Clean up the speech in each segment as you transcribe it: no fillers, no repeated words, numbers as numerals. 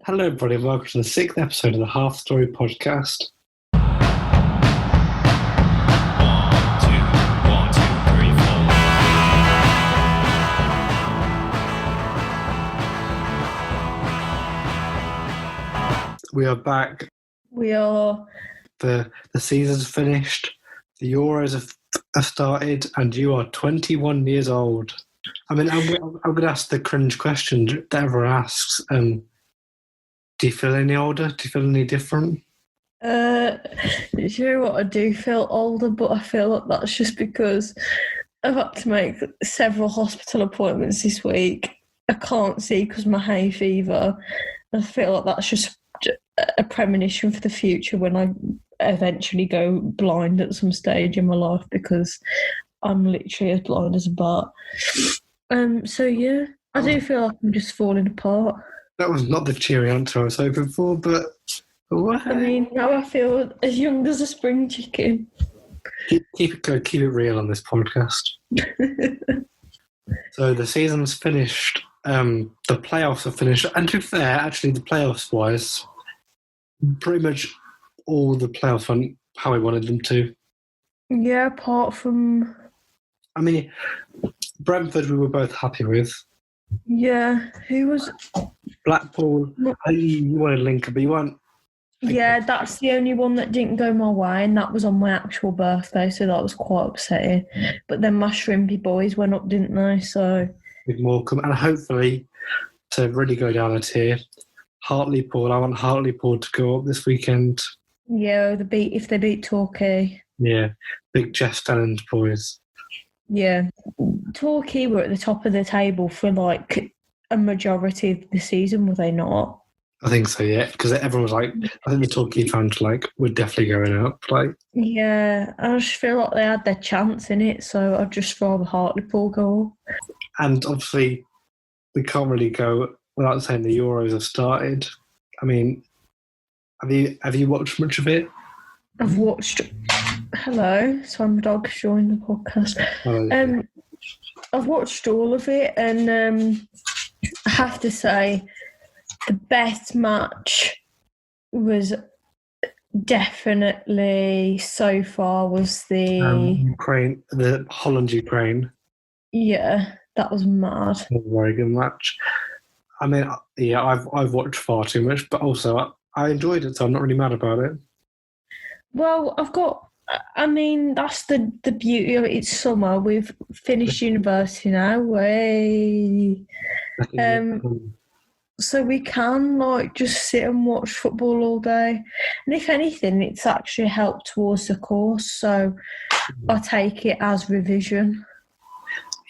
Hello, everybody. Welcome to the 6th episode of the Half Story Podcast. We are back. We are. The season's finished. The Euros have started, and you are 21 years old. I mean, I'm going to ask the cringe question that everyone asks. Do you feel any older? Do you feel any different? You know what? I do feel older, but I feel like that's just because I've had to make several hospital appointments this week. I can't see because of my hay fever. I feel like that's just a premonition for the future when I eventually go blind at some stage in my life, because I'm literally as blind as a bat. So yeah, I do feel like I'm just falling apart. That was not the cheery answer I was hoping for, but what? I mean, now I feel as young as a spring chicken. Keep it good, keep it real on this podcast. So the season's finished. The playoffs are finished. And to be fair, actually, the playoffs-wise, pretty much all the playoffs went how I wanted them to. Yeah, apart from... I mean, Brentford we were both happy with. Yeah, who was... Blackpool, you wanted Lincoln, but you weren't... Yeah, that's the only one that didn't go my way, and that was on my actual birthday, so that was quite upsetting. But then my Shrimpy boys went up, didn't they? So... With Morecambe, and hopefully, to really go down a tier, Hartlepool. I want Hartlepool to go up this weekend. Yeah, if they beat Torquay. Yeah, big Jeff Stelling's boys. Yeah, Torquay were at the top of the table for like a majority of the season, were they not? I think so, yeah, because everyone was like, I think the Torquay fans were like, we're definitely going up. Like, yeah, I just feel like they had their chance in it, so I'd just rather Hartlepool go up. And obviously, we can't really go without saying the Euros have started. I mean, have you watched much of it? I've watched... Hello, so my dog's joined the podcast. I've watched all of it, and I have to say the best match was definitely so far was the Ukraine, the Holland-Ukraine. Yeah, that was mad. A very good match. I mean, yeah, I've watched far too much, but also I enjoyed it, so I'm not really mad about it. Well, I mean, that's the beauty of it. It's summer. We've finished university now. So we can like just sit and watch football all day. And if anything, it's actually helped towards the course. So I take it as revision.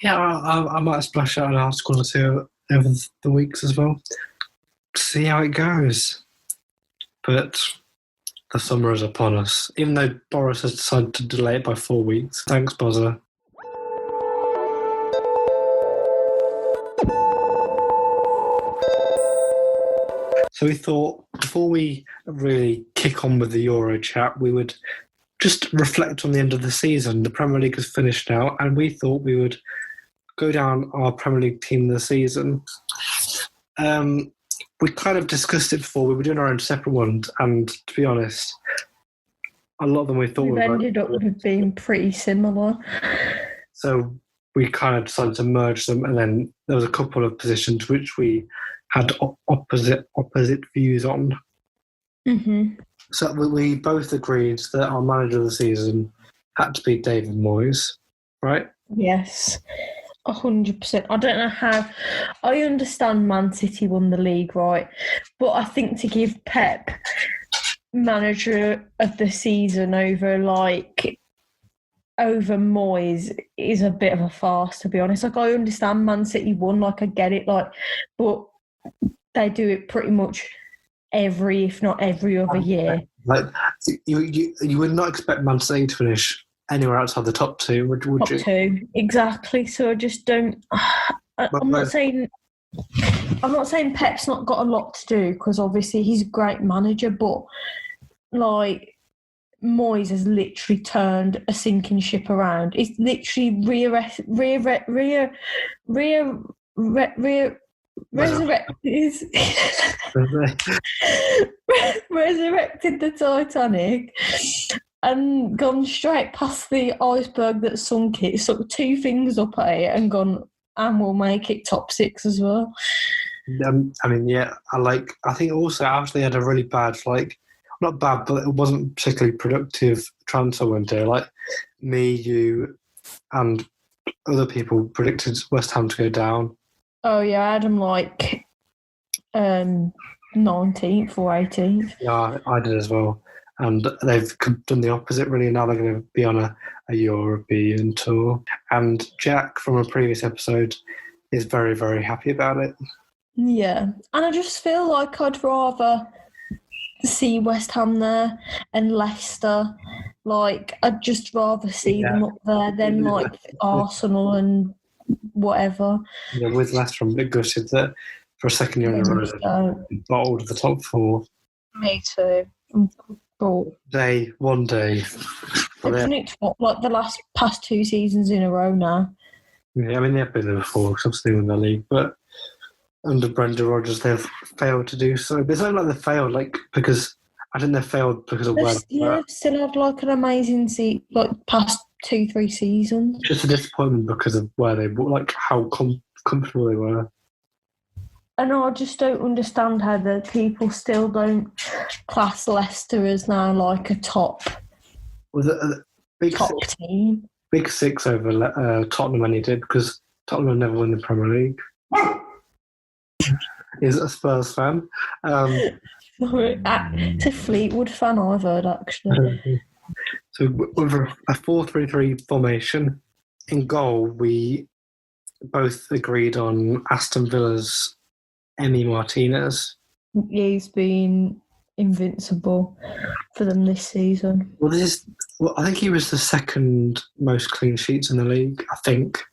Yeah, I might splash out an article or two over the weeks as well. See how it goes. But the summer is upon us, even though Boris has decided to delay it by 4 weeks. Thanks, Bozza. So we thought, before we really kick on with the Euro chat, we would just reflect on the end of the season. The Premier League has finished now, and we thought we would go down our Premier League team of the season. We kind of discussed it before. We were doing our own separate ones, and to be honest, a lot of them we thought we've ended up with being pretty similar. So we kind of decided to merge them, and then there was a couple of positions which we had opposite views on. Mm-hmm. So we both agreed that our manager of the season had to be David Moyes, right? Yes. 100%. I don't know how... I understand Man City won the league, right? But I think to give Pep manager of the season over Moyes is a bit of a farce, to be honest. Like, I understand Man City won, like, I get it, like, but they do it pretty much every, if not every other year. Like, you would not expect Man City to finish anywhere outside the top two, would you? Top two, exactly. So I just don't... I'm not saying Pep's not got a lot to do, because obviously he's a great manager, but like Moyes has literally turned a sinking ship around. It's literally resurrected the Titanic and gone straight past the iceberg that sunk it, stuck two fingers up at it and gone, and we'll make it top 6 as well. I mean, yeah, I think also after they had a really bad, not bad, but it wasn't particularly productive transfer window. Like me, you, and other people predicted West Ham to go down. Oh yeah, I had them 19th or 18th. Yeah, I did as well. And they've done the opposite, really. Now they're going to be on a European tour. And Jack, from a previous episode, is very, very happy about it. Yeah, and I just feel like I'd rather see West Ham there and Leicester. I'd just rather see them up there than Arsenal and whatever. Yeah, with Leicester, I'm a bit gutted that for a second year in a row they bottled the top 4. Me too. One day. They've done it the past 2 seasons in a row now. Yeah, I mean they've been there before, obviously in the league, but under Brendan Rodgers, they've failed to do so. But it's not like they failed, because I think they failed because of where they were. They've still had an amazing past 2-3 seasons. Just a disappointment because of where they were, how comfortable they were. And I just don't understand how the people still don't class Leicester as now a top team. Big 6 over Tottenham, and he did, because Tottenham never won the Premier League. Is a Spurs fan. It's a Fleetwood fan, I've heard, actually. So with a 4-3-3 formation, in goal, we both agreed on Aston Villa's Emi Martinez. He's been invincible for them this season. I think he was the second most clean sheets in the league, I think.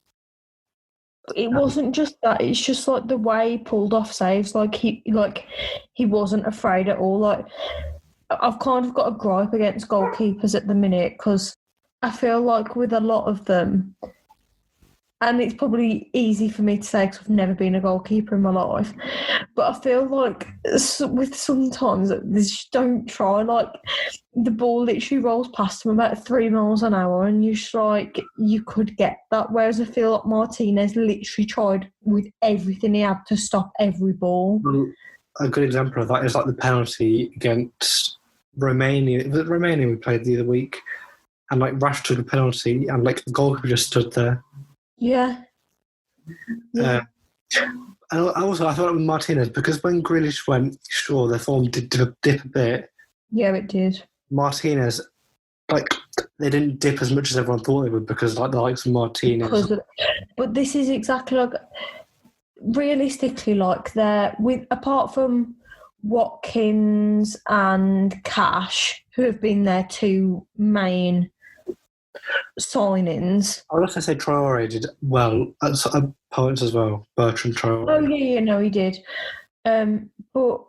It wasn't just that, it's just the way he pulled off saves, he wasn't afraid at all. I've kind of got a gripe against goalkeepers at the minute, because I feel with a lot of them, and it's probably easy for me to say because I've never been a goalkeeper in my life, but I feel with sometimes they just don't try. The ball literally rolls past them about 3 miles an hour, and you're just you could get that. Whereas I feel Martinez literally tried with everything he had to stop every ball. A good example of that is the penalty against Romania. Was it Romania we played the other week? And Rash took a penalty, and the goalkeeper just stood there. Yeah. And also, I thought with Martinez, because when Grealish went, sure, their form did dip a bit. Yeah, it did. Martinez, they didn't dip as much as everyone thought they would, because the likes of Martinez. But this is exactly realistically, they're apart from Watkins and Cash, who have been their 2 main signings. I would also say Traore did well at points as well. Bertrand Traore. Oh yeah, no, he did. But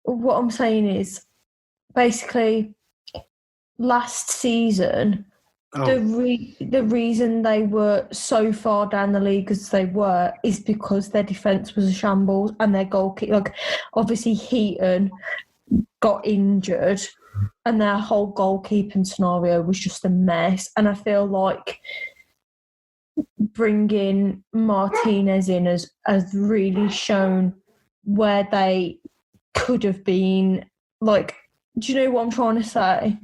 what I'm saying is, basically, last season, the reason they were so far down the league as they were is because their defence was a shambles, and their goalkeeper, obviously Heaton got injured, and their whole goalkeeping scenario was just a mess. And I feel bringing Martinez in has really shown where they could have been. Do you know what I'm trying to say?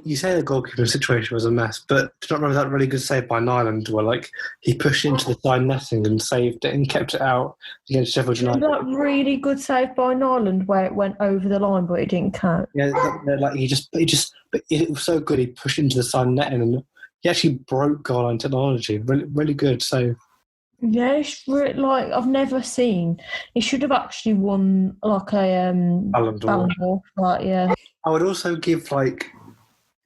You say the goalkeeper situation was a mess, but do you not remember that really good save by Nyland where he pushed into the side netting and saved it and kept it out against Sheffield United? That really good save by Nyland where it went over the line but it didn't count. Yeah, it was so good. He pushed into the side netting and he actually broke goal line technology. Really, really good save. Yeah, I've never seen. He should have actually won a Ballon d'Or. Yeah. I would also give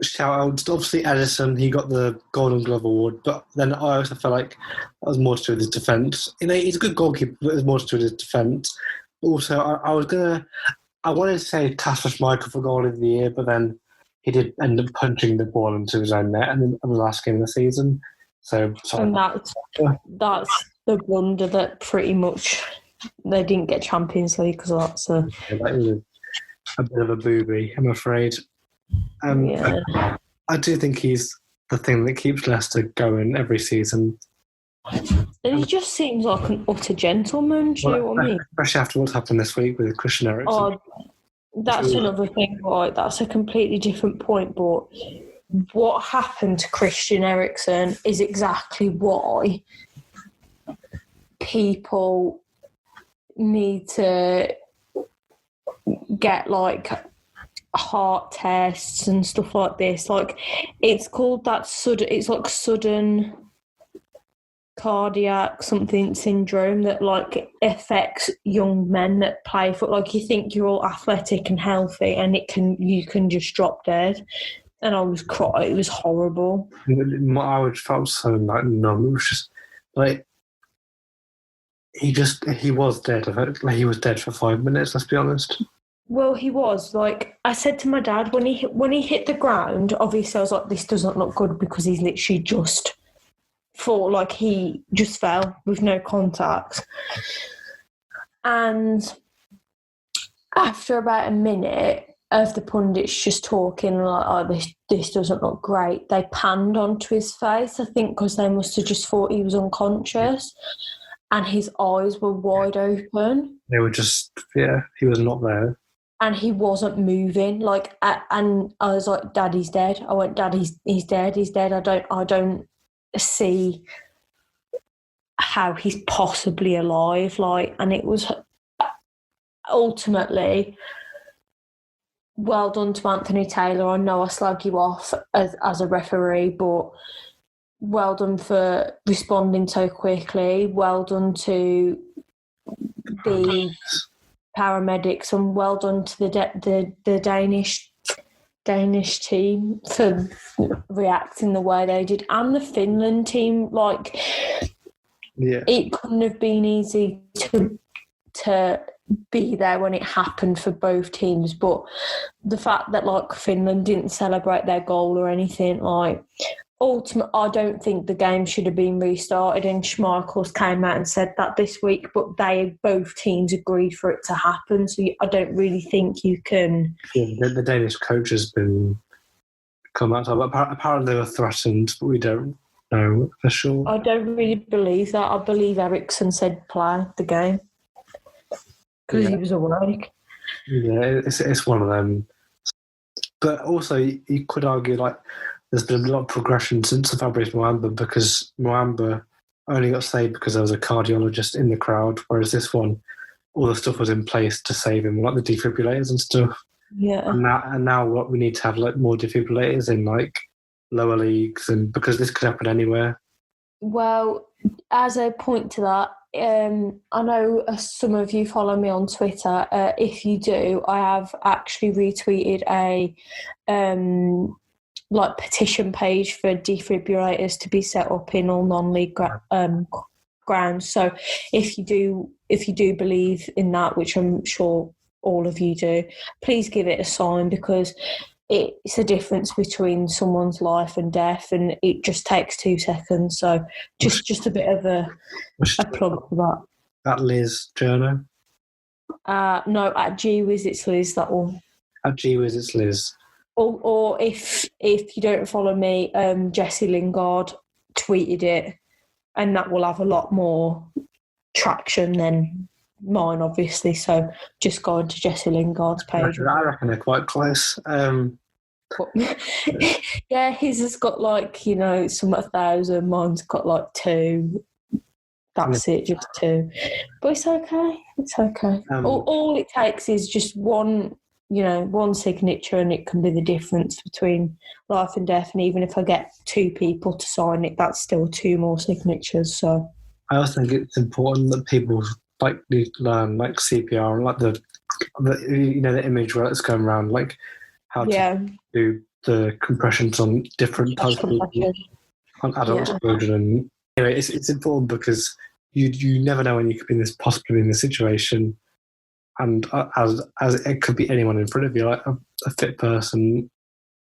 shout out. Obviously, Edison, he got the Golden Glove award, but then I also felt that was more to do with his defence. He's a good goalkeeper, but there's more to do with his defence. Also, I wanted to say Kasper Schmeichel for goal of the year, but then he did end up punching the ball into his own net in the last game of the season. So, sorry. And that's the blunder that pretty much they didn't get Champions League because of that. So That is a bit of a booby, I'm afraid. yeah. I do think he's the thing that keeps Leicester going every season. And he just seems like an utter gentleman, do you know what I mean? Especially after what's happened this week with Christian Eriksen. Oh, that's another thing, right? That's a completely different point, but what happened to Christian Eriksen is exactly why people need to get like heart tests and stuff like this. Like, it's called that sudden cardiac something syndrome that like affects young men that play foot. Like, you think you're all athletic and healthy and you can just drop dead. And I was crying. It was horrible. I would felt so like numb. It was just like he was dead. Like, he was dead for 5 minutes. Let's be honest. Well, he was. Like, I said to my dad when he hit the ground. Obviously, I was like, this doesn't look good because he's literally just like he just fell with no contact. And after about a minute of the pundits just talking like, oh, this doesn't look great, they panned onto his face, I think, because they must have just thought he was unconscious, and his eyes were wide open. They were just, he was not there. And he wasn't moving. Like, and I was like, Dad, he's dead. I went, Dad, he's dead. He's dead. I don't see how he's possibly alive. Like, and it was ultimately, well done to Anthony Taylor. I know I slag you off as a referee, but well done for responding so quickly. Well done to the paramedics, and well done to the Danish team for reacting the way they did, and the Finland team. Like, it couldn't have been easy to be there when it happened for both teams, but the fact that like Finland didn't celebrate their goal or anything, like, ultimately, I don't think the game should have been restarted, and Schmeichel's came out and said that this week, but both teams agreed for it to happen, so I don't really think you can... Yeah, the Danish coach has been come out, but apparently they were threatened, but we don't know for sure. I don't really believe that. I believe Eriksen said play the game because he was awake. Yeah, it's one of them. But also, you could argue, like, there's been a lot of progression since the Fabrice Muamba, because Muamba only got saved because there was a cardiologist in the crowd, whereas this one, all the stuff was in place to save him, like the defibrillators and stuff. Yeah. And now what we need to have, like, more defibrillators in like lower leagues, and because this could happen anywhere. Well, as a point to that, I know some of you follow me on Twitter. If you do, I have actually retweeted a like petition page for defibrillators to be set up in all non-league grounds. So if you do believe in that, which I'm sure all of you do, please give it a sign, because it's a difference between someone's life and death, and it just takes 2 seconds. So just a bit of a plug for that. At Liz Journo? No, at GWiz it's Liz, that one. At GWiz it's Liz. Or if you don't follow me, Jesse Lingard tweeted it, and that will have a lot more traction than mine, obviously. So just go on to Jesse Lingard's page. I reckon they're quite close. Yeah, his has got like, some 1,000. Mine's got like 2. That's it, just 2. But it's okay. It's okay. All it takes is just one signature, and it can be the difference between life and death. And even if I get 2 people to sign it, that's still 2 more signatures. So I also think it's important that people need to learn like CPR, and like the image where it's going around, like how to do the compressions on different types of people, on adults, children. And it's important because you never know when you could be possibly be in this situation. And as it could be anyone in front of you, like a fit person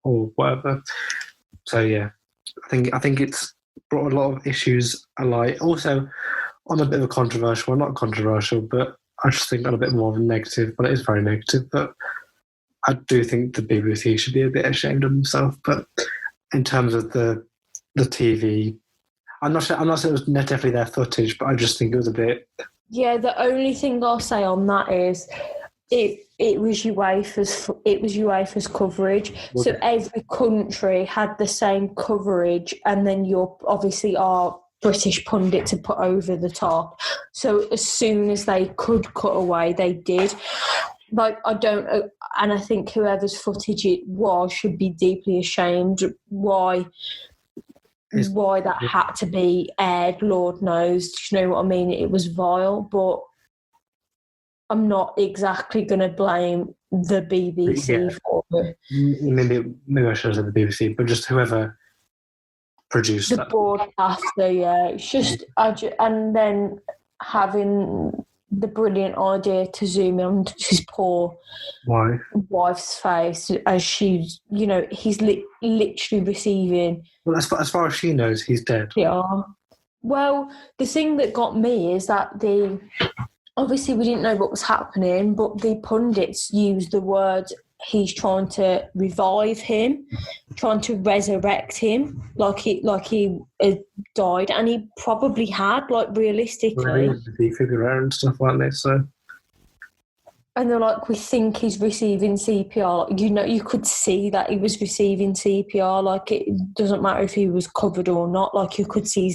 or whatever. So yeah, I think it's brought a lot of issues alight. Also, on a bit of a controversial, well, not controversial, but I just think on a bit more of a negative, well, it is very negative, but I do think the BBC should be a bit ashamed of themselves. But in terms of the TV, I'm not saying it was definitely their footage, but I just think it was a bit... Yeah, the only thing I'll say on that is it was UEFA's coverage. So every country had the same coverage, and then you're obviously our British pundit to put over the top. So as soon as they could cut away, they did. Like, and I think whoever's footage it was should be deeply ashamed. Why that had to be aired, Lord knows. Do you know what I mean? It was vile, but I'm not exactly going to blame the BBC for it. Maybe I should have said the BBC, but just whoever produced the that. Broadcaster, yeah. It's just, and then having the brilliant idea to zoom in on his poor wife's face as she's, he's literally receiving. Well, as far as she knows, he's dead. Yeah. Well, the thing that got me is that obviously we didn't know what was happening, but the pundits used the word he's trying to revive him, trying to resurrect him, like he had died, and he probably had, realistically. Well, he figure out and stuff like this, so. And they're like, we think he's receiving CPR. You could see that he was receiving CPR. Like, it doesn't matter if he was covered or not. Like, you could see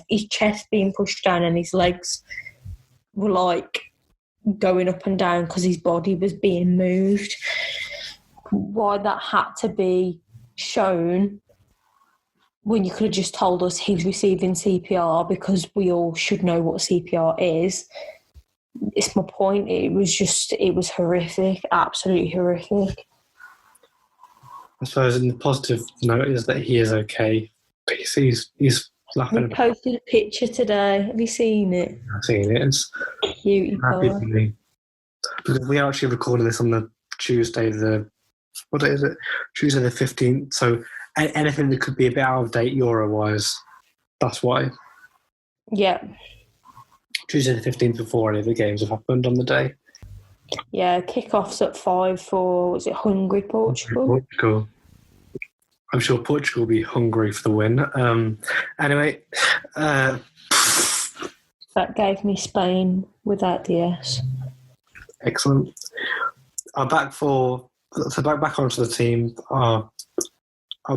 his chest being pushed down, and his legs were going up and down because his body was being moved. Why that had to be shown when you could have just told us he's receiving CPR, because we all should know what CPR is. It's my point. It was horrific, absolutely horrific. I suppose in the positive note is that he is okay. He's laughing. He posted a picture today. Have you seen it? I've seen it. It's cutie pie. Because we are actually recording this on the Tuesday, what day is it? Tuesday the 15th. So anything that could be a bit out of date Euro-wise, that's why. Yeah. Tuesday the 15th before any of the games have happened on the day. Yeah, kick-off's at 5 for, was it Hungary, Portugal? I'm sure Portugal will be hungry for the win. Anyway. That gave me Spain without the S. Excellent. Back onto the team. Our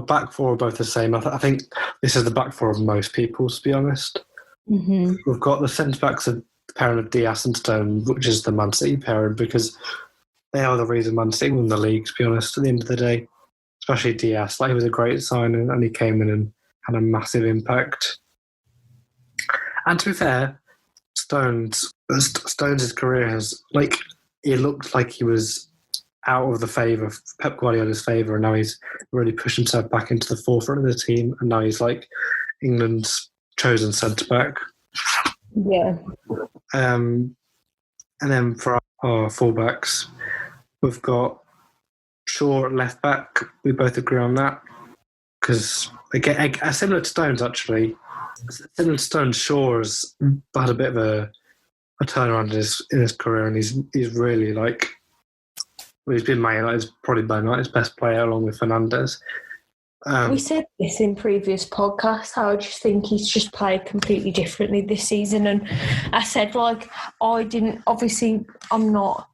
back four are both the same. I think this is the back four of most people, to be honest. Mm-hmm. We've got the centre-backs of the pairing of Diaz and Stone, which is the Man City pairing, because they are the reason Man City won the league, to be honest, at the end of the day. Especially Diaz. He was a great signing, and he came in and had a massive impact. And to be fair, Stones' career has, he looked like he was out of the favour of Pep Guardiola's favour, and now he's really pushed himself back into the forefront of the team, and now he's England's chosen centre-back. Yeah. And then for our full-backs, we've got Shaw at left-back. We both agree on that. Because, again, similar to Stones, actually. Similar to Stones, Shaw has had a bit of a turnaround in his career, and he's really, he's been probably by his best player along with Fernandes. We said this in previous podcasts, how I just think he's just played completely differently this season. And I said, I'm not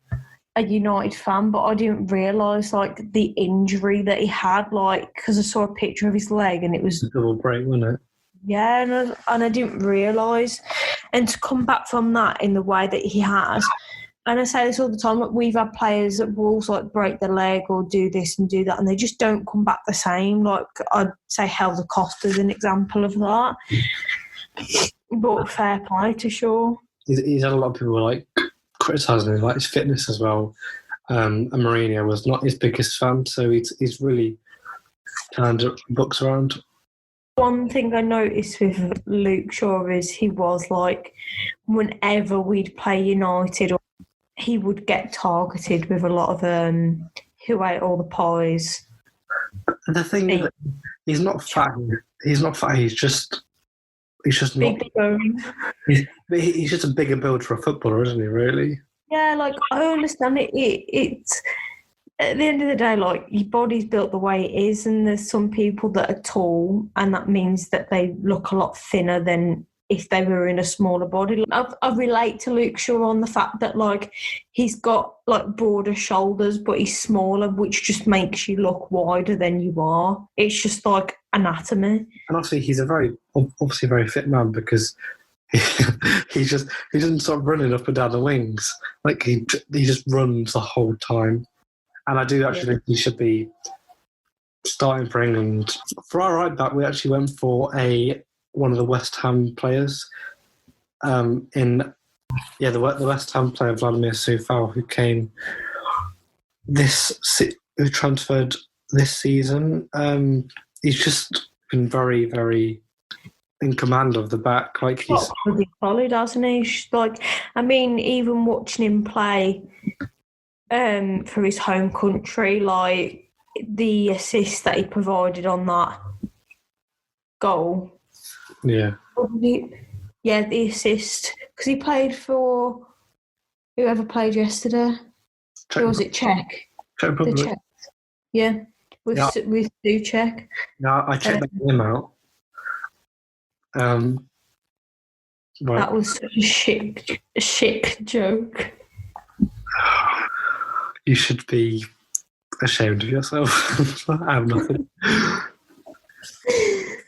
a United fan, but I didn't realise, the injury that he had, because I saw a picture of his leg and it was... a double break, wasn't it? Yeah, and I didn't realise. And to come back from that in the way that he has... And I say this all the time, we've had players at Wolves break their leg or do this and do that, and they just don't come back the same. I'd say Helder Costa is an example of that. But fair play to Shaw. He's had a lot of people criticising him, his fitness as well. And Mourinho was not his biggest fan, so he's really turned books around. One thing I noticed with Luke Shaw is he was whenever we'd play United, he would get targeted with a lot of who ate all the pies. The thing is, he's not fat. He's not fat. He's just big not. bone. He's But he's just a bigger build for a footballer, isn't he, really? Yeah, like, I understand it. It's at the end of the day, like, your body's built the way it is, and there's some people that are tall, and that means that they look a lot thinner than if they were in a smaller body. I relate to Luke Shaw on the fact that, like, he's got, like, broader shoulders, but he's smaller, which just makes you look wider than you are. It's just, like, anatomy. And obviously, he's obviously a very fit man because he doesn't stop running up and down the wings. Like, he just runs the whole time. And I do actually think he should be starting for England. For our right back, we actually went for one of the West Ham players. The West Ham player Vladimir Soufal, who transferred this season. He's just been very, very in command of the back. Like, he's pretty solid, hasn't he? Like, I mean, even watching him play for his home country, like the assist that he provided on that goal. Yeah. Yeah, the assist. Because he played for whoever played yesterday. Or was it Czech? Czech Republic. The Czech. Yeah, with Suchek. No, I checked that game out. Right. That was such a shit joke. You should be ashamed of yourself. I have nothing.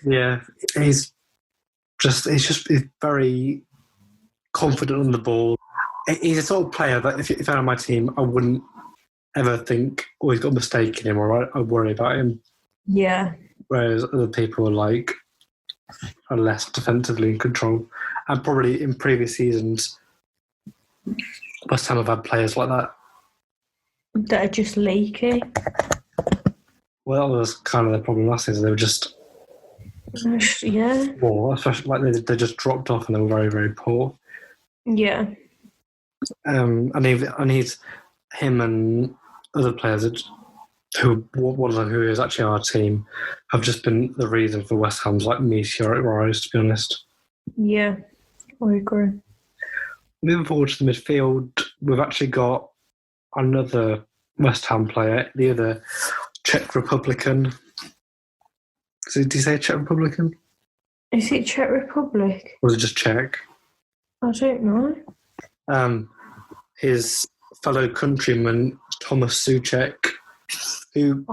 Yeah, he's very confident on the ball. He's a sort of player that if I had on my team, I wouldn't ever think, oh, he's got a mistake in him, or I'd worry about him. Yeah. Whereas other people are less defensively in control. And probably in previous seasons, West Ham have had players like that. That are just leaky. Well, that was kind of the problem last season. They were just... Yeah. Poor, especially like they just dropped off and they were very, very poor. Yeah. And he's him and other players one of them who is actually our team have just been the reason for West Ham's like meteoric rise, to be honest. Yeah, I agree. Moving forward to the midfield, we've actually got another West Ham player, the other Czech Republican. So did you say Czech Republican? Is it Czech Republic? Or was it just Czech? I don't know. His fellow countryman, Thomas Souček, who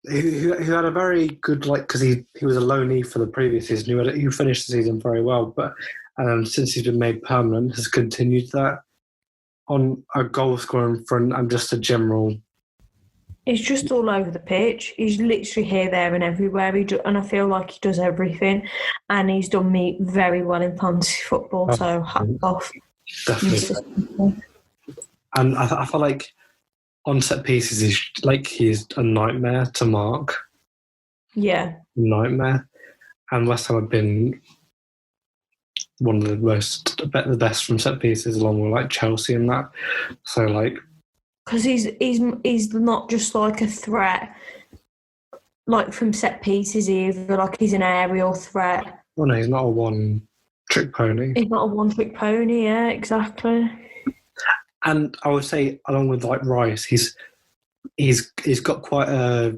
had a very good, because he was a loanee for the previous season. He finished the season very well, but since he's been made permanent, has continued that on a goal scoring front and just a general. He's just all over the pitch. He's literally here, there, and everywhere. And I feel like he does everything. And he's done me very well in fantasy football. So hats off. Definitely. And I feel like on set pieces, he's a nightmare to mark. Yeah. Nightmare. And West Ham have been one of the best from set pieces, along with like Chelsea and that. So like, because he's not just like a threat, like from set pieces either. Like he's an aerial threat. Well, no, he's not a one-trick pony. He's not a one-trick pony. Yeah, exactly. And I would say, along with like Rice, he's got quite a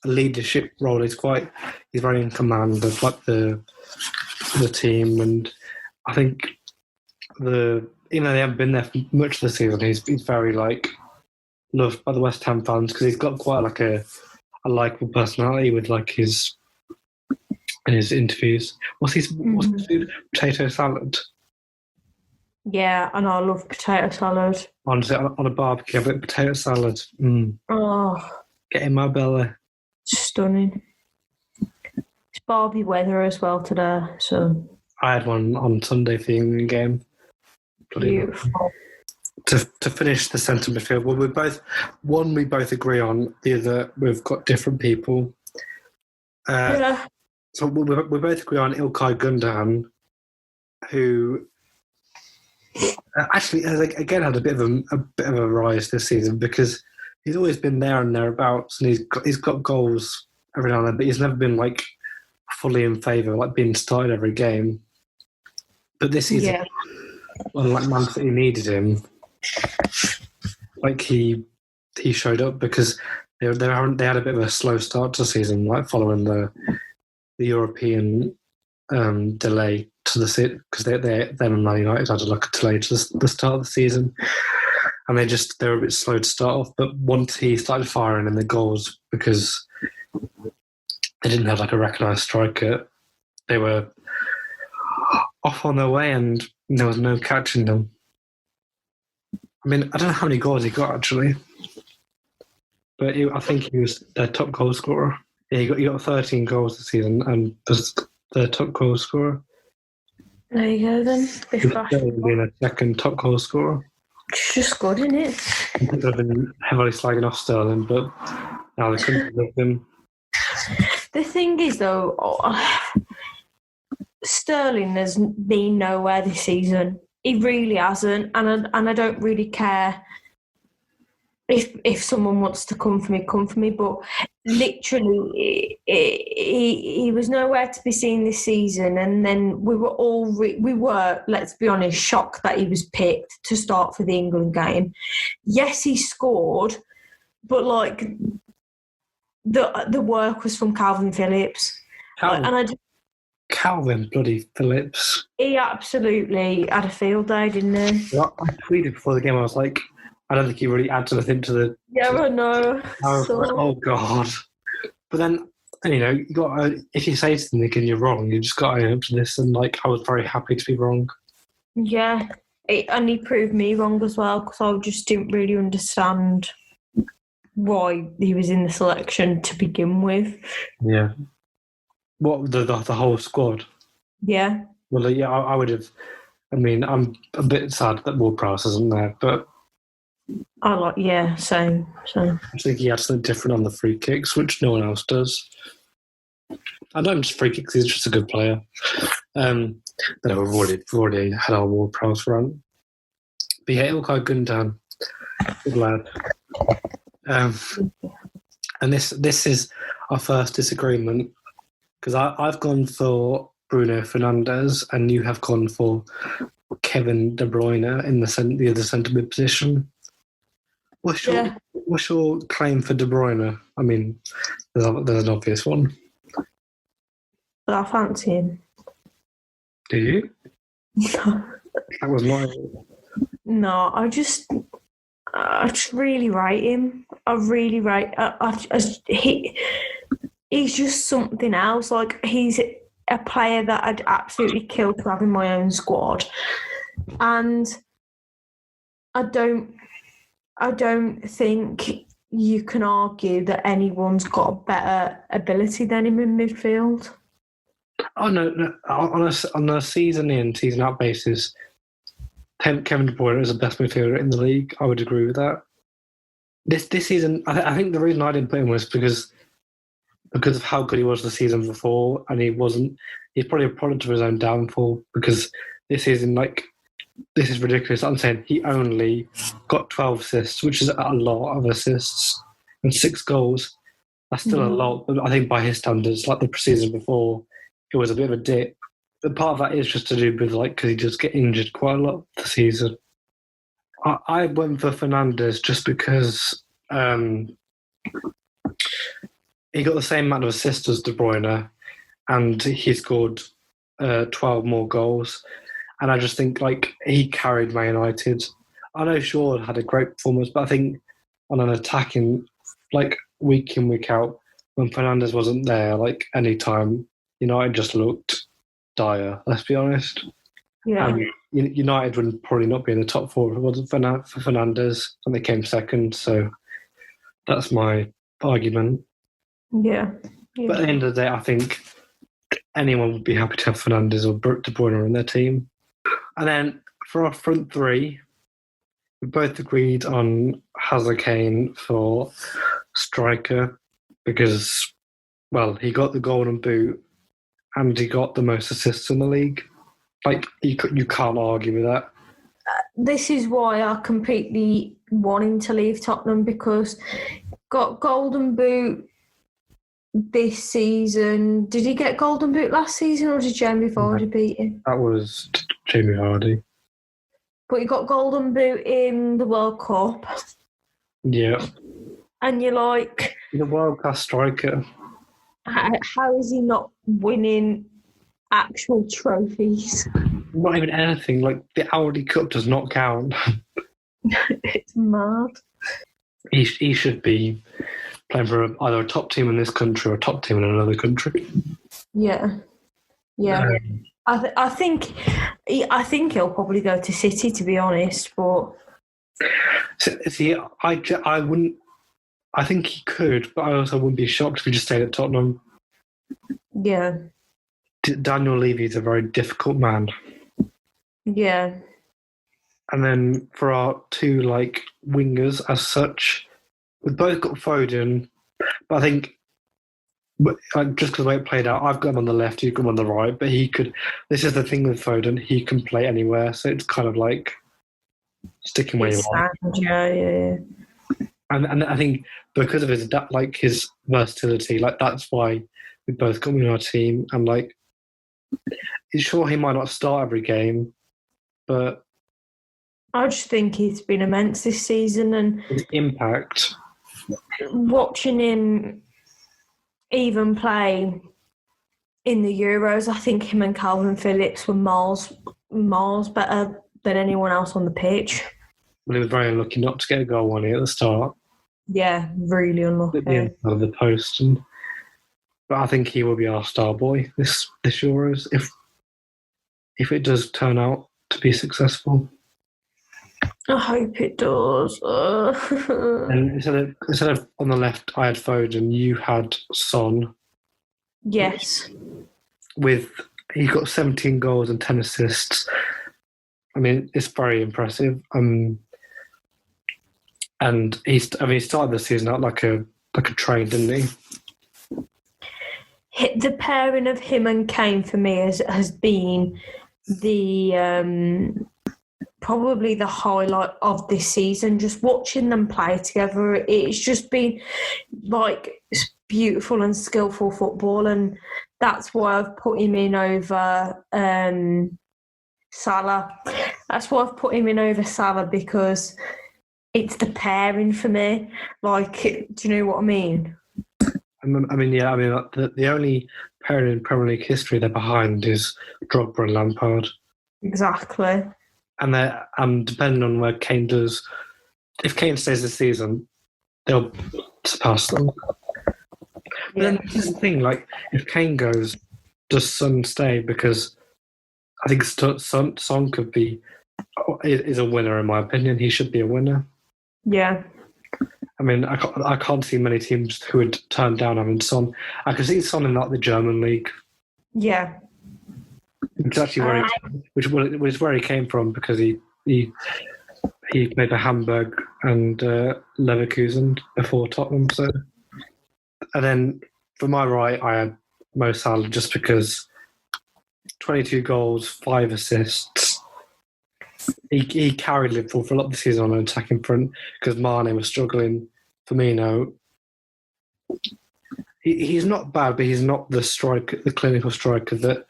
leadership role. He's very in command of like the team, and I think they haven't been there for much of the season. He's very like loved by the West Ham fans because he's got quite like a likeable personality with like his interviews. What's his food? Potato salad. Yeah, and I love potato salad. Honestly, on a barbecue, a bit of potato salad. Oh, get in my belly. Stunning. It's Barbie weather as well today, so. I had one on Sunday for the England game. Beautiful. To finish the centre midfield, well, we both agree on. The other, we've got different people. Yeah. So we both agree on Ilkay Gundogan, who actually has again had a bit of a rise this season because he's always been there and thereabouts, and he's got goals every now and then, but he's never been like fully in favour, like being started every game. But this season, like Man City needed him. Like he showed up because they had a bit of a slow start to the season, like following the European delay to the season, because them and Man United had a delay to the start of the season, and they were a bit slow to start off. But once he started firing in the goals, because they didn't have like a recognised striker, they were off on their way, and there was no catching them. I mean, I don't know how many goals he got actually, but I think he was their top goal scorer. Yeah, he got 13 goals this season, and was their top goal scorer. There you go then. Being a second top goal scorer. It's just good, isn't it? People have been heavily slagging off Sterling, but now they couldn't with him. The thing is, though, Sterling has been nowhere this season. He really hasn't, and I don't really care if someone wants to come for me. But literally, he was nowhere to be seen this season, and then we were, let's be honest, shocked that he was picked to start for the England game. Yes, he scored, but like the work was from Calvin Phillips, Calvin bloody Phillips. He absolutely had a field day, didn't he? Well, I tweeted before the game. I was like, I don't think he really adds anything to the. Yeah, I know. I was like, oh god! But then, you got if you say something and you're wrong, you just got to own up to this. And like, I was very happy to be wrong. Yeah, and he proved me wrong as well, because I just didn't really understand why he was in the selection to begin with. Yeah. What, the whole squad? Yeah. Well, yeah, I would have. I mean, I'm a bit sad that Ward-Prowse isn't there, but same. I think he had something different on the free kicks, which no one else does. I don't just free kicks; he's just a good player. We've already had our Ward-Prowse run. But yeah, Ilkay Gundogan, good lad. And this is our first disagreement, because I've gone for Bruno Fernandes and you have gone for Kevin De Bruyne in the other centre mid position. What's your claim for De Bruyne? I mean, there's an obvious one. But I fancy him. Do you? That was my. No, I just really rate him. I really rate. He's just something else. Like, he's a player that I'd absolutely kill to have in my own squad, and I don't think you can argue that anyone's got a better ability than him in midfield. Oh no! On a season in, season out basis, Kevin De Bruyne is the best midfielder in the league. I would agree with that. This season, I think the reason I didn't put him was because of how good he was the season before, and he's probably a product of his own downfall, because this season, like, this is ridiculous. I'm saying he only got 12 assists, which is a lot of assists, and 6 goals. That's still a lot, but I think by his standards, like the season before, it was a bit of a dip. But part of that is just to do with, like, because he just get injured quite a lot this season. I went for Fernandes just because he got the same amount of assists as De Bruyne, and he scored 12 more goals. And I just think, like, he carried Man United. I know Shaw had a great performance, but I think on an attacking, like, week in, week out, when Fernandes wasn't there, like, any time, United just looked dire, let's be honest. Yeah. United would probably not be in the top 4 if it wasn't for Fernandes, and they came second, so that's my argument. Yeah. But at the end of the day, I think anyone would be happy to have Fernandes or De Bruyne in their team. And then for our front 3, we both agreed on Hazard Kane for striker because, well, he got the golden boot and he got the most assists in the league. Like, you can't argue with that. This is why I completely want him to leave Tottenham, because got golden boot, this season. Did he get Golden Boot last season, or did Jamie Vardy beat him? That was Jamie Vardy. But he got Golden Boot in the World Cup. Yeah. And you're like... He's a world-class striker. How is he not winning actual trophies? Not even anything. Like, the Audi Cup does not count. It's mad. He should be playing for either a top team in this country or a top team in another country. Yeah. I think he'll probably go to City, to be honest. But see, I wouldn't. I think he could, but I also wouldn't be shocked if he just stayed at Tottenham. Yeah. Daniel Levy is a very difficult man. Yeah. And then for our two wingers as such, we've both got Foden, but I think just because the way it played out, I've got him on the left, you've got him on the right, but he could. This is the thing with Foden; he can play anywhere, so it's kind of like sticking where you like. Yeah. And I think because of his his versatility, that's why we both got him in our team. And sure, he might not start every game, but I just think he's been immense this season, and his impact. Watching him even play in the Euros, I think him and Calvin Phillips were miles better than anyone else on the pitch. Well, he was very unlucky not to get a goal on it at the start. Yeah, really unlucky. At the end of the post, but I think he will be our star boy this Euros if it does turn out to be successful. I hope it does. And instead of on the left, I had Foden. You had Son. Yes. He got 17 goals and 10 assists. I mean, it's very impressive. And he started the season out like a train, didn't he? The pairing of him and Kane for me has been the probably the highlight of this season. Just watching them play together, it's just been beautiful and skillful football, and that's why I've put him in over Salah. That's why I've put him in over Salah, because it's the pairing for me. Do you know what I mean? The only pairing in Premier League history they're behind is Drogba and Lampard. Exactly. And depending on where Kane does, if Kane stays this season, they'll surpass them. But then this is the thing, if Kane goes, does Son stay? Because I think Son could be is a winner in my opinion. He should be a winner. Yeah. I mean, I can't see many teams who would turn down having Son. I can see Son in the German league. Yeah. It's actually which is where he came from, because he played for Hamburg and Leverkusen before Tottenham. So, and then for my right, I had Mo Salah, just because 22 goals, 5 assists. He carried Liverpool for a lot of the season on an attacking front, because Mane was struggling. Firmino, he's not bad, but he's not the clinical striker that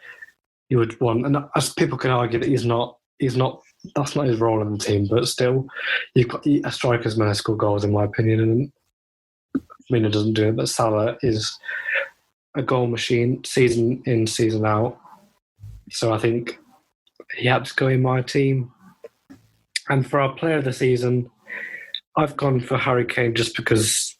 you would want. And as people can argue that he's not. That's not his role in the team. But still, you've got a striker's meant to score goals, in my opinion. And Firmino doesn't do it. But Salah is a goal machine, season in, season out. So I think he had to go in my team. And for our player of the season, I've gone for Harry Kane, just because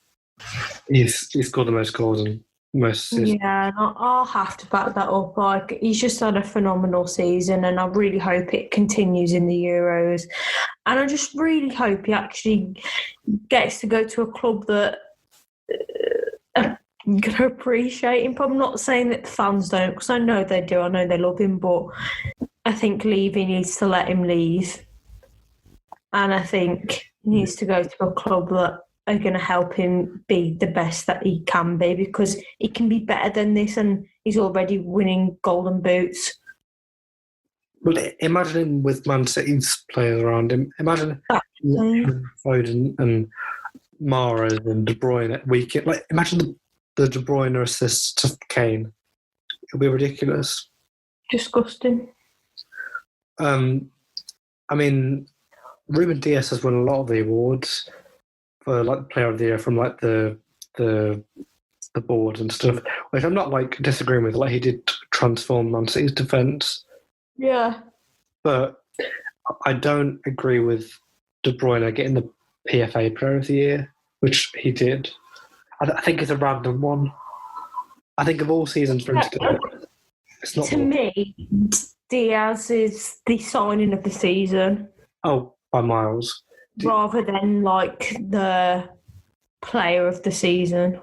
he's scored the most goals and most assists. Yeah, I'll have to back that up. He's just had a phenomenal season, and I really hope it continues in the Euros. And I just really hope he actually gets to go to a club that are going to appreciate him. I'm not saying that the fans don't, because I know they do. I know they love him, but I think Levy needs to let him leave. And I think he needs to go to a club that are going to help him be the best that he can be, because he can be better than this, and he's already winning golden boots. Well, imagine him with Man City's players around him. Imagine Foden and Mahrez and De Bruyne at weekend. Imagine the De Bruyne assists to Kane. It'll be ridiculous. Disgusting. I mean, Ruben Dias has won a lot of the awards for like Player of the Year from like the board and stuff, which I'm not like disagreeing with. Like he did transform Man City's defence. Yeah. But I don't agree with De Bruyne getting the PFA Player of the Year, which he did. I think it's a random one. I think of all seasons for him to do it, it's not. To me, Diaz is the signing of the season. Oh, by miles. Rather than like the player of the season.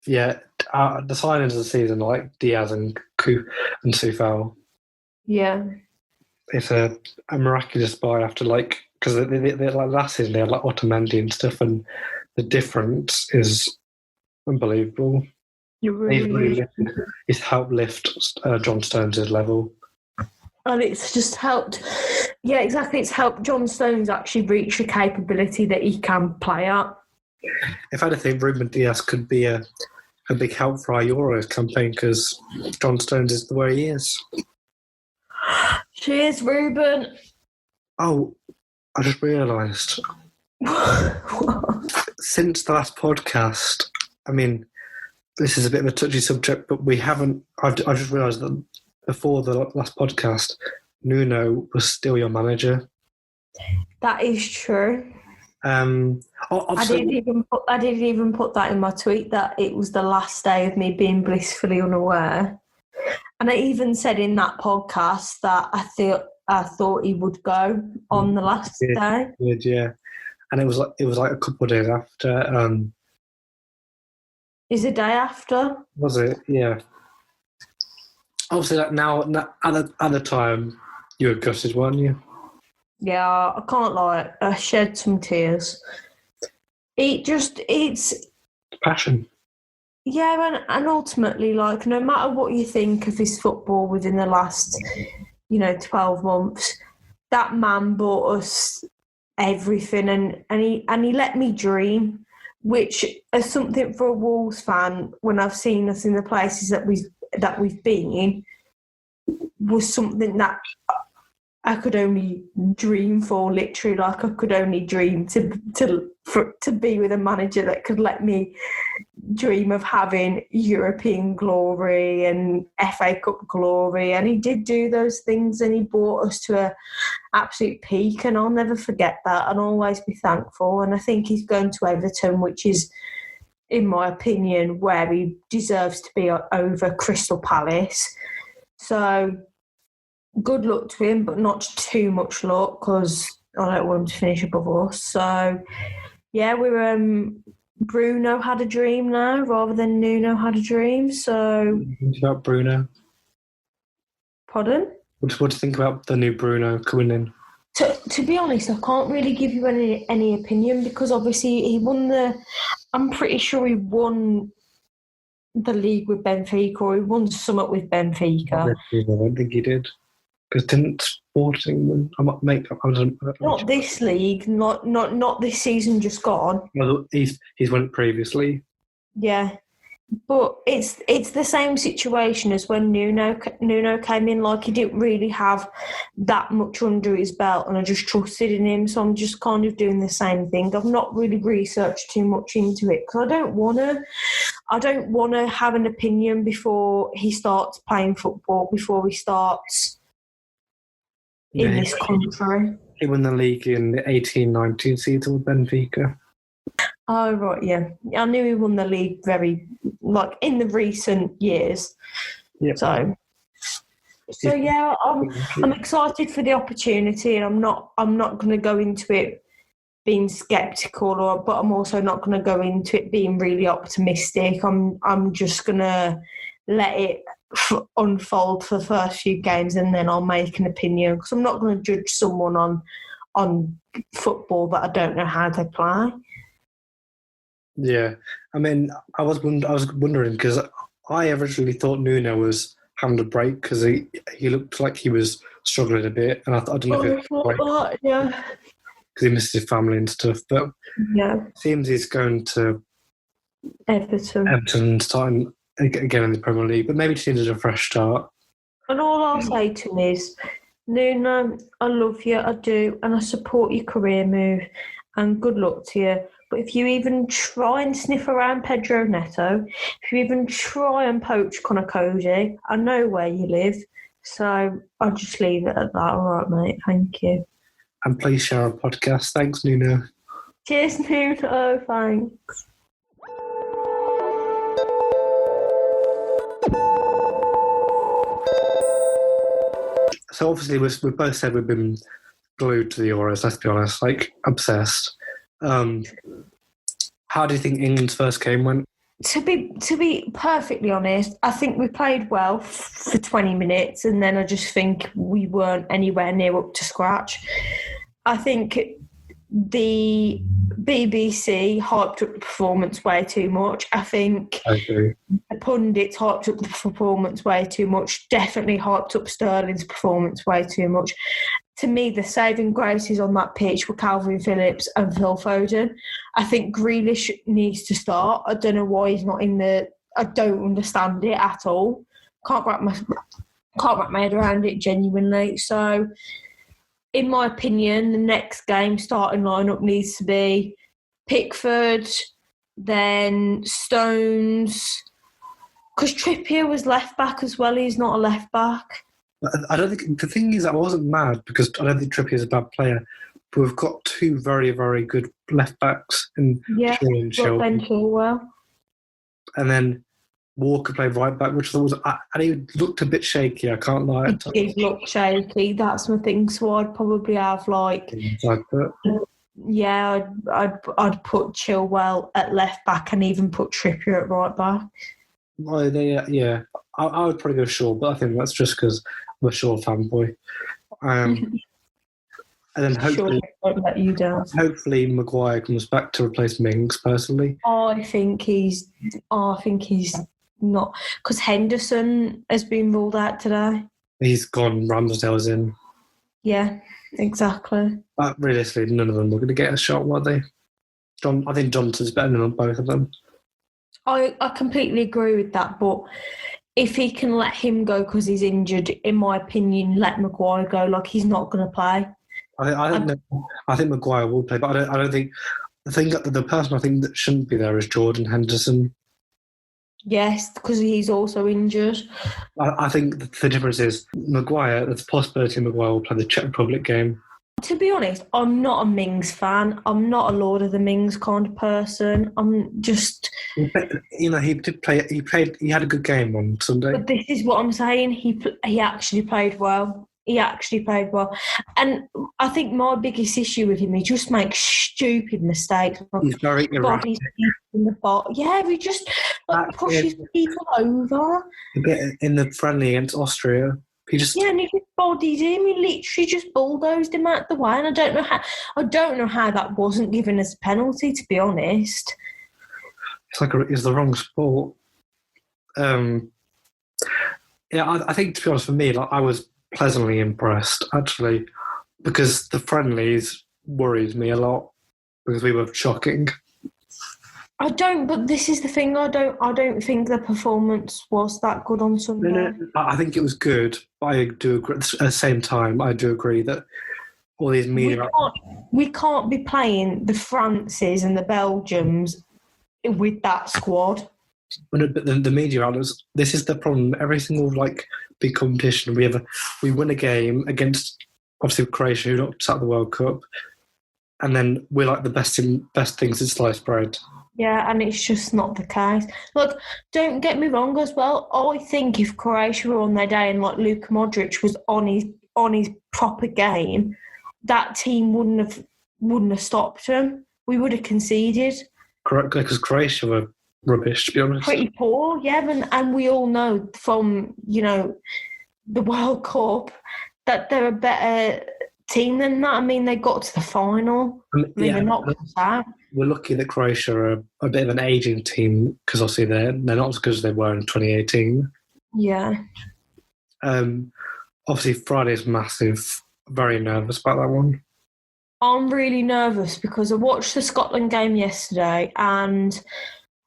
Yeah, the signings of the season like Diaz and Soufal. Yeah. It's a miraculous buy after like because they like last season they had like Otamendi and stuff, and the difference is unbelievable. He's helped lift John Stones' level. And it's just helped, yeah, exactly. It's helped John Stones actually reach the capability that he can play at. If anything, Ruben Dias could be a big help for our Euros campaign because John Stones is where he is. Cheers, Ruben. Oh, I just realised. Since the last podcast, I mean, this is a bit of a touchy subject, but we haven't. I just realised that before the last podcast, Nuno was still your manager. That is true. I didn't even put that in my tweet that it was the last day of me being blissfully unaware. And I even said in that podcast that I thought he would go on the last day. Yeah, and it was like a couple of days after. Is a day after? Was it? Yeah. Obviously, like now at the time, you were gutted, weren't you? Yeah, I can't lie. I shed some tears. It's passion. Yeah, and ultimately, like, no matter what you think of his football within the last, 12 months, that man bought us everything, and he let me dream, which is something for a Wolves fan. When I've seen us in the places that we've been, was something that I could only dream for. Literally, like I could only dream to be with a manager that could let me dream of having European glory and FA Cup glory. And he did do those things, and he brought us to an absolute peak. And I'll never forget that, and always be thankful. And I think he's going to Everton, which is, in my opinion, where he deserves to be over Crystal Palace. So good luck to him, but not too much luck because I don't want him to finish above us. So, yeah, we're Bruno had a dream now rather than Nuno had a dream. So, What about Bruno? Pardon? What do you think about the new Bruno coming in? To be honest, I can't really give you any opinion because obviously he won I'm pretty sure he won the league with Benfica, or he won Summit with Benfica. I don't think he did. Because didn't Sporting not this league, not this season just gone. Well, he's won it previously. Yeah, but it's the same situation as when Nuno came in. Like, he didn't really have that much under his belt, and I just trusted in him. So I'm just kind of doing the same thing. I've not really researched too much into it because I don't want to have an opinion before he starts playing football, before he starts in this country. He won the league in the 18-19 season with Benfica. Oh, right, yeah. I knew he won the league in the recent years. Yep. So yeah, I'm excited for the opportunity, and I'm not going to go into it being sceptical, but I'm also not going to go into it being really optimistic. I'm just going to let it unfold for the first few games, and then I'll make an opinion, because I'm not going to judge someone on football that I don't know how they play. Yeah, I mean, I was wondering because I originally thought Nuno was having a break because he looked like he was struggling a bit, and I don't know if it was because he missed his family and stuff. But yeah, it seems he's going to Everton. starting again in the Premier League, but maybe just needed a fresh start. And all I'll say to him is, Nuno, I love you, I do, and I support your career move, and good luck to you. But if you even try and sniff around Pedro Neto, if you even try and poach Conor Cody, I know where you live. So I'll just leave it at that. All right, mate. Thank you. And please share our podcast. Thanks, Nuno. Cheers, Nuno. Thanks. So obviously we've both said we've been glued to the Euros, let's be honest, like obsessed. How do you think England's first game went? To be perfectly honest, I think we played well for 20 minutes, and then I just think we weren't anywhere near up to scratch. I think the BBC hyped up the performance way too much. I think the pundits hyped up the performance way too much. Definitely hyped up Sterling's performance way too much. To me, the saving graces on that pitch were Calvin Phillips and Phil Foden. I think Grealish needs to start. I don't know why he's not in the... I don't understand it at all. Can't wrap my head around it genuinely. So, in my opinion, the next game starting lineup needs to be Pickford, then Stones, because Trippier was left back as well. He's not a left back. I don't think... The thing is, I wasn't mad because I don't think Trippier's a bad player, but we've got two very, very good left backs in Shaw and Ben Chilwell. And then Walker played right back, which I thought was... And he looked a bit shaky, I can't lie. He did look shaky, that's my thing. So I'd probably have I'd put Chilwell at left back and even put Trippier at right back. Well, I would probably go Shaw, but I think that's just because I'm a Shaw fanboy. And then hopefully, won't let you down. Hopefully Maguire comes back to replace Mings. Personally, I think he's not, because Henderson has been ruled out today. He's gone. Ramsdale's in. Yeah, exactly. But realistically, none of them were going to get a shot, were they? I think Johnson's better than both of them. I completely agree with that, but if he can let him go because he's injured, in my opinion, let Maguire go. Like, he's not going to play. I think Maguire will play, but I don't think the person I think that shouldn't be there is Jordan Henderson. Yes, because he's also injured. I think the difference is Maguire. There's a possibility Maguire will play the Czech Republic game. To be honest, I'm not a Mings fan. I'm not a Lord of the Mings kind of person. I'm just... He did play. He had a good game on Sunday. But this is what I'm saying. He actually played well. And I think my biggest issue with him, he just makes stupid mistakes. He's very erratic. He just pushes people over. A bit in the friendly against Austria. And he just bodied him. He literally just bulldozed him out the way. And I don't know how that wasn't given as a penalty, to be honest. It's the wrong sport. I think, to be honest, for me, I was pleasantly impressed, actually, because the friendlies worried me a lot because we were shocking. But this is the thing, I don't think the performance was that good on Sunday. No, I think it was good, but I do agree, at the same time, I do agree that all these media... We can't be playing the Frances and the Belgiums with that squad. But the media outlets, this is the problem. Every single big competition we win a game against obviously Croatia, who knocked out the World Cup, and then we're like the best things in sliced bread. Yeah, and it's just not the case. Look, don't get me wrong as well. I think if Croatia were on their day and Luka Modric was on his proper game, that team wouldn't have stopped them. We would have conceded. Correct, because Croatia were rubbish, to be honest. Pretty poor, yeah, and we all know from the World Cup that they're a better team than that. I mean, they got to the final. They're not out. We're lucky that Croatia are a bit of an ageing team because obviously they're not as good as they were in 2018. Yeah. Obviously, Friday's massive. Very nervous about that one. I'm really nervous because I watched the Scotland game yesterday and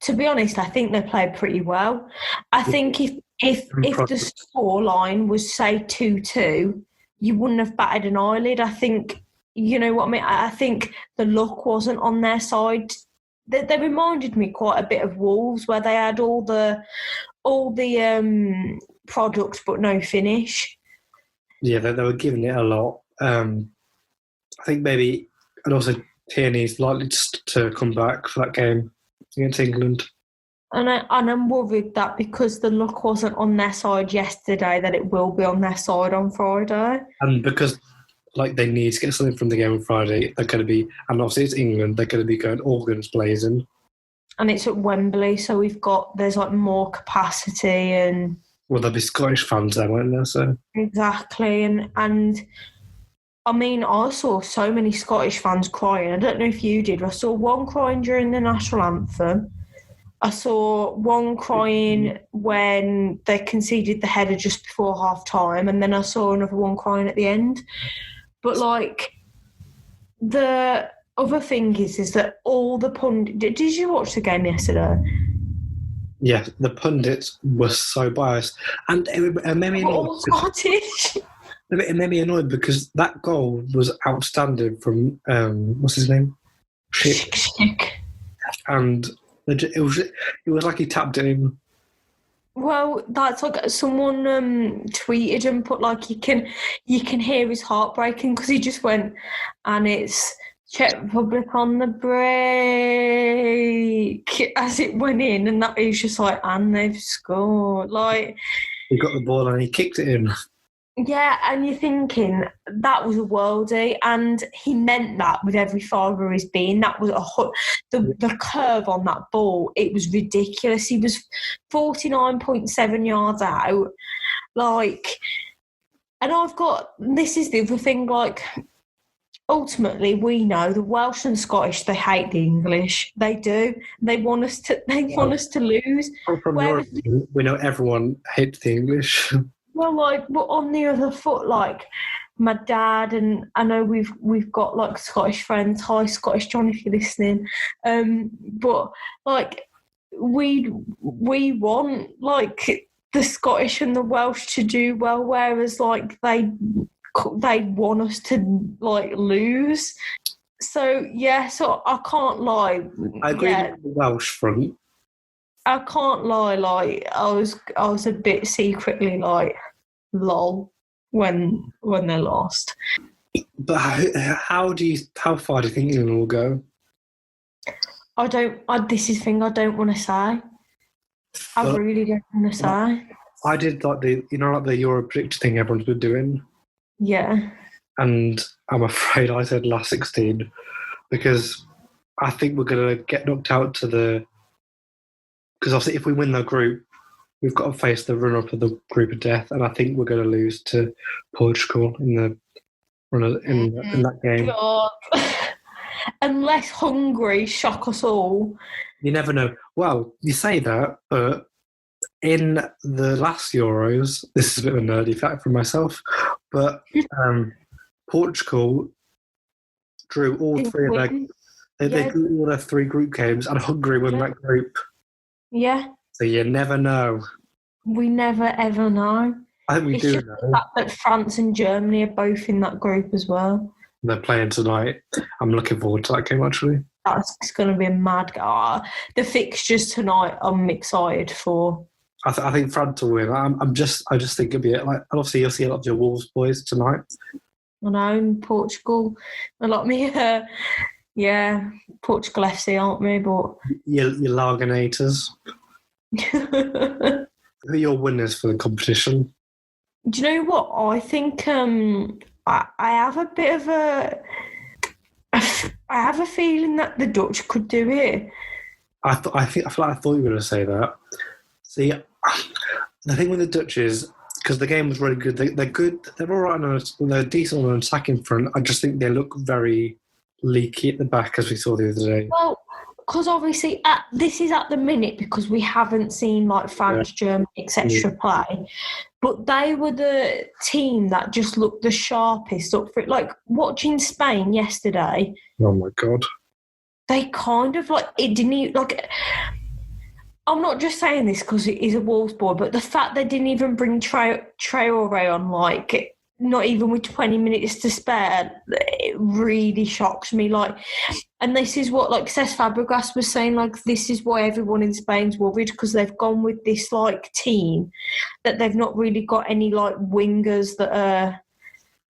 to be honest, I think they played pretty well. I think if the scoreline was, say, 2-2, you wouldn't have batted an eyelid. I think, you know what I mean? I think the luck wasn't on their side. They reminded me quite a bit of Wolves, where they had all the product but no finish. Yeah, they were giving it a lot. I think maybe, and also Tierney's likely to come back for that game against England. And I'm worried that because the luck wasn't on their side yesterday, that it will be on their side on Friday. And because they need to get something from the game on Friday, they're going to be, and obviously it's England, they're going to be going all guns blazing. And it's at Wembley, so there's more capacity and... Well, there'll be Scottish fans there, won't there? So exactly, and I mean, I saw so many Scottish fans crying. I don't know if you did. I saw one crying during the national anthem. I saw one crying when they conceded the header just before half-time, and then I saw another one crying at the end. But, the other thing is that all the pundits... Did you watch the game yesterday? Yeah, the pundits were so biased. And it made me all Scottish. It made me annoyed because that goal was outstanding from, what's his name? Schick. And it was like he tapped it in. Well, that's someone tweeted and put you can hear his heart breaking because he just went, and it's Czech Republic on the break as it went in, and that was just and they've scored. He got the ball and he kicked it in. Yeah, and you're thinking that was a worldie, and he meant that with every fibre of his being. That was the curve on that ball. It was ridiculous. He was 49.7 yards out, and this is the other thing. Ultimately, we know the Welsh and Scottish, they hate the English. They do. They want us to. They want us to lose. From Europe, we know everyone hates the English. Well, but on the other foot, my dad, and I know we've got Scottish friends. Hi, Scottish John, if you're listening. But we want the Scottish and the Welsh to do well, whereas they want us to lose. So yeah, so I can't lie. I agree with the Welsh front. I can't lie, I was a bit secretly lol when they lost. But how far do you think England will go? This is the thing I don't want to say. I really don't want to say. I did the Euro predict thing everyone's been doing. Yeah. And I'm afraid I said last 16 because I think we're going to get knocked out because obviously if we win the group, we've got to face the runner-up of the group of death, and I think we're going to lose to Portugal in that game. God. Unless Hungary shock us all. You never know. Well, you say that, but in the last Euros, this is a bit of a nerdy fact for myself, but Portugal drew all three of they drew all their three group games, and Hungary won that group. Yeah. So you never know. We never ever know. I think we do know. The fact that France and Germany are both in that group as well. They're playing tonight. I'm looking forward to that game, actually. That's going to be a mad game. The fixtures tonight, I'm excited for. I think France will win. I just think it'll be obviously you'll see a lot of your Wolves boys tonight. I know, Portugal. A lot of me, Portugal FC, aren't we? But your Laganators. Who are your winners for the competition? Do you know what? I think I have a bit of I have a feeling that the Dutch could do it. I feel like I thought you were going to say that. See, the thing with the Dutch is, because the game was really good, they're good, they're all right, they're decent on an attacking front. I just think they look very leaky at the back, as we saw the other day. Well, because obviously this is at the minute because we haven't seen France, Germany, etc. play, but they were the team that just looked the sharpest up for it. Watching Spain yesterday. Oh my God. They kind of it didn't I'm not just saying this because it is a Wolves boy, but the fact they didn't even bring Traore on, like, not even with 20 minutes to spare, it really shocks me. Like, and this is what, like, Cesc Fabregas was saying, like, this is why everyone in Spain's worried, because they've gone with this, like, team that they've not really got any, like, wingers that are...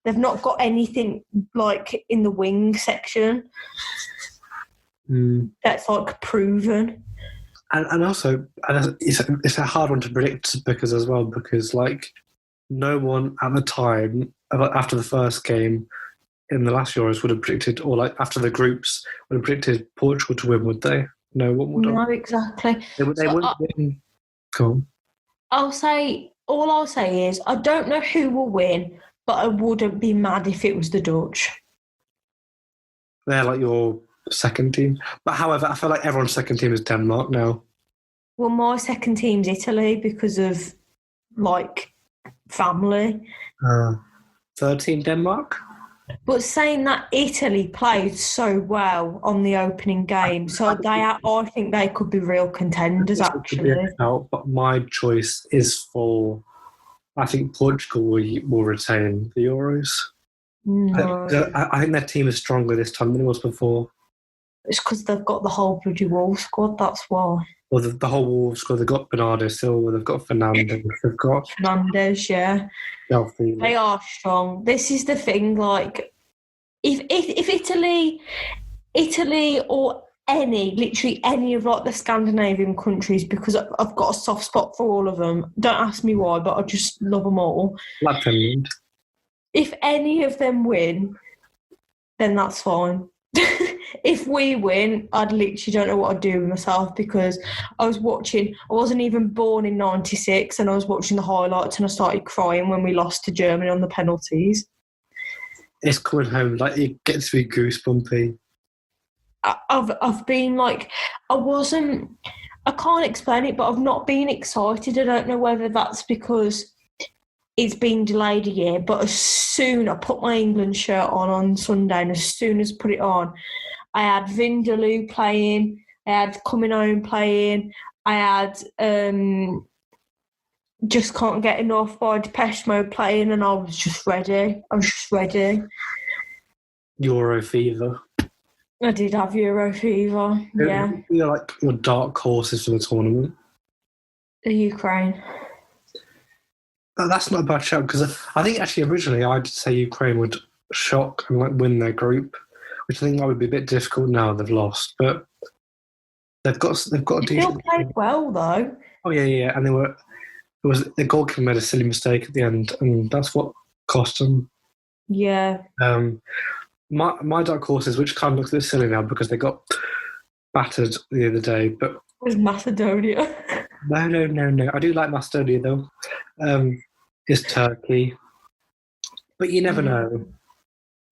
They've not got anything, like, in the wing section that's, like, proven. And also, it's a hard one to predict because, like, no one at the time, after the first game in the last Euros, would have predicted, or like after the groups, would have predicted Portugal to win, would they? No one would have. No, exactly. They wouldn't win. Cool. All I'll say is, I don't know who will win, but I wouldn't be mad if it was the Dutch. They're like your second team. But however, I feel like everyone's second team is Denmark now. Well, my second team's Italy because of, like, family. Third team Denmark? But saying that, Italy played so well on the opening game, so I think they could be real contenders, actually. But my choice is for... I think Portugal will retain the Euros. No. I think their team is stronger this time than it was before. It's because they've got the whole bloody Wolves squad, that's why. Well, the whole Wolves squad, they've got Bernardo Silva, they've got Fernandes, they've got... Fernandes, yeah. They are strong. This is the thing, like, if Italy or literally any of, like, the Scandinavian countries, because I've got a soft spot for all of them. Don't ask me why, but I just love them all. Like Finland. If any of them win, then that's fine. If we win, I'd literally don't know what I'd do with myself, because I wasn't even born in 96, and I was watching the highlights and I started crying when we lost to Germany on the penalties. It's coming home, like, it gets to be goosebumpy. I've been like, I can't explain it, but I've not been excited. I don't know whether that's because it's been delayed a year, but as soon I put my England shirt on Sunday, and as soon as I put it on, I had Vindaloo playing, I had Coming Home playing, I had Just Can't Get Enough by Depeche Mode playing, and I was just ready. Euro fever. I did have Euro fever, yeah. You're like your dark horses for the tournament. The Ukraine. That's not a bad shout, because I think actually originally I'd say Ukraine would shock and, like, win their group, which I think that would be a bit difficult now they've lost. But they've got a decent. Still played well though. Oh yeah, and the goalkeeper made a silly mistake at the end, and that's what cost them. Yeah. My dark horses, which kind of looks a bit silly now because they got battered the other day, but... It was Macedonia. No. I do like Macedonia, though. It's Turkey. But you never know.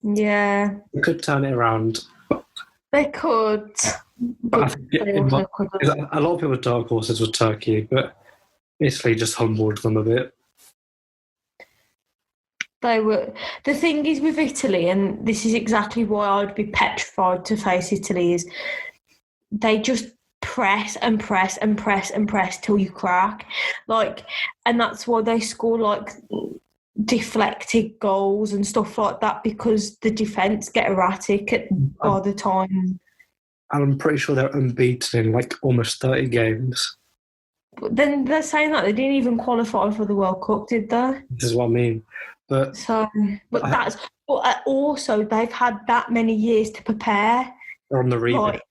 Yeah. They could turn it around. They could. But I think a lot of people's dark horses were Turkey, but Italy just humbled them a bit. They were. The thing is with Italy, and this is exactly why I'd be petrified to face Italy, is they just press and press and press and press till you crack. Like, and that's why they score, like, deflected goals and stuff like that, because the defence get erratic by the time. And I'm pretty sure they're unbeaten in, like, almost 30 games. But then they're saying that they didn't even qualify for the World Cup, did they? This is what I mean. But also they've had that many years to prepare. They're on the rebuild. Like,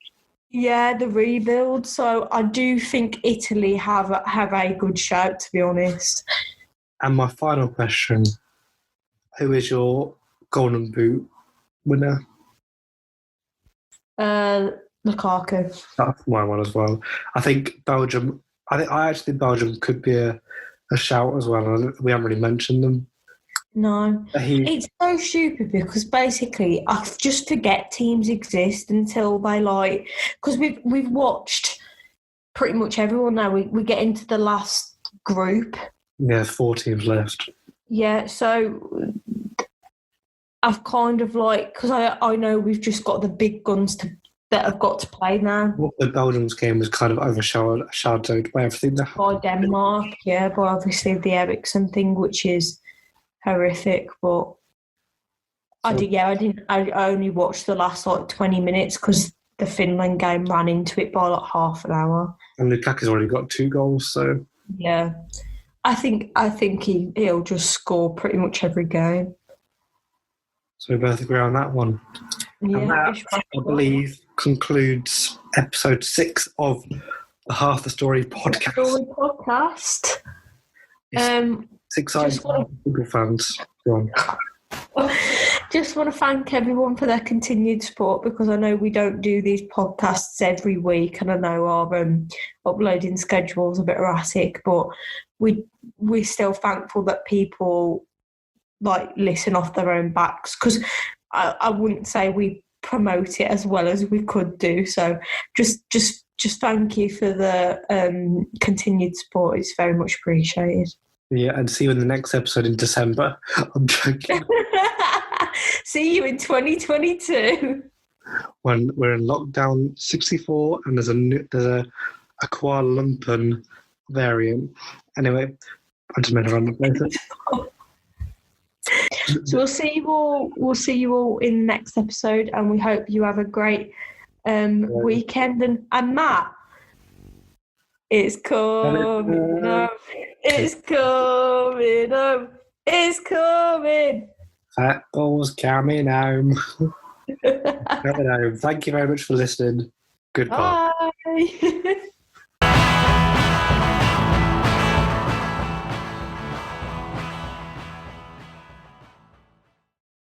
yeah, the rebuild. So I do think Italy have a good shout, to be honest. And my final question: who is your Golden Boot winner? Lukaku. That's my one as well. I think Belgium. I actually think Belgium could be a shout as well. We haven't really mentioned them. No, it's so stupid because basically I just forget teams exist until they, like, because we've watched pretty much everyone now. We get into the last group. Yeah, 4 teams left. Yeah, so I've kind of, like, because I know we've just got the big guns that have got to play now. The Belgium's game was kind of overshadowed by everything that happened. By Denmark, yeah, by obviously the Ericsson thing, which is horrific. But I only watched the last 20 minutes because the Finland game ran into it by half an hour. And Lukaku's already got 2 goals, so yeah, I think he'll just score pretty much every game. So we both agree on that one. Yeah, and that, I believe, concludes episode 6 of the Half the Story podcast. It's exciting for football fans. Go on. Just want to thank everyone for their continued support, because I know we don't do these podcasts every week, and I know our uploading schedule's a bit erratic, but we're still thankful that people listen off their own backs, because I wouldn't say we promote it as well as we could do. So just thank you for the continued support. It's very much appreciated. Yeah, and see you in the next episode in December. I'm joking. See you in 2022. When we're in lockdown 64 and there's a Kuala Lumpur variant. Anyway, I just made a random place. So we'll see you all in the next episode, and we hope you have a great weekend. And Matt, it's coming up. It's coming up. It's coming. Fat balls coming home. Coming home. Thank you very much for listening. Goodbye. Bye.